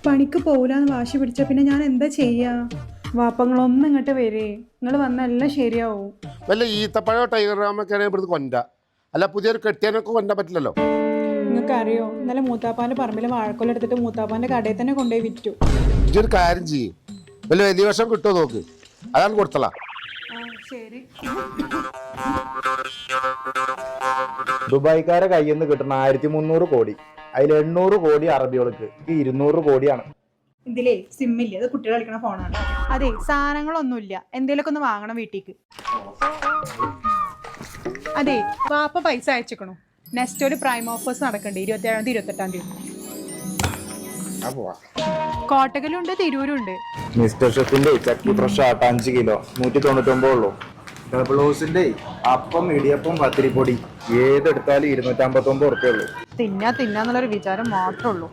പണിക്ക് പോകൂലെന്ന് വാശി പിടിച്ച പിന്നെ ഞാൻ എന്താ ചെയ്യാ? വാപ്പങ്ങളൊന്നും ഇങ്ങോട്ട് വരേ, നിങ്ങൾ വന്നെല്ലാം ശരിയാവും. വല്ല ഈത്തപ്പഴോ ടൈഗർ റാമൊക്കെയാണെങ്കിൽ ഇവിടുന്ന് കൊണ്ട, അല്ല പുതിയൊരു കെട്ടിയാനൊക്കെ കൊണ്ടാൻ പറ്റില്ലല്ലോ. നിങ്ങൾക്ക് അറിയോ, ഇന്നലെ മൂത്താപ്പാന്റെ പറമ്പിലെ വാഴക്കൊല എടുത്തിട്ട് മൂത്താപ്പാന്റെ കടയിൽ തന്നെ കൊണ്ടുപോയി വിറ്റു. ഇതൊരു കാര്യം ചെയ്യും, വല്ല വലിയ വർഷം കിട്ടുമോ നോക്ക്, അതാണ് കൊടുത്തള. ശരി. ദുബായ്ക്കാരെ കയ്യിൽ നിന്ന് കിട്ടുന്ന 1300 കോടി, അതിൽ 800 കോടി അറബികൾക്ക്, 200 കോടിയാണ്. ഇതിലേ സിമ്മില്ല, അത് കുട്ടികൾ കളിക്കണ ഫോണാണ്. അതെ, സാധനങ്ങളൊന്നുമില്ല, എന്തേലൊക്കെ ഒന്ന് വാങ്ങണം വീട്ടിക്ക്. അതെ, വാപ്പ പൈസ അയച്ചിക്കണു. നെക്സ്റ്റ് പ്രൈം ഓഫേഴ്സ് നടക്കണ്ടേ 27-ാം തീയതി 28-ാം തീയതി. കോട്ടകലുണ്ട്, തിരൂരുണ്ട്. മിസ്റ്റർ ഷെഫിന്റെ ചക്കി ഫ്രഷ് ആട്ട 5 കിലോ 199 ഉള്ളൂ. ഡബിൾ ഹൗസിന്റെ അപ്പം ഇടിയപ്പം പത്തിരിപ്പൊടി ഏതെടുത്താലും 259 ഉറുപ്പേ ഉള്ളൂ. തിന്നാന്നുള്ളൊരു വിചാരം മാത്രമേ ഉള്ളൂ.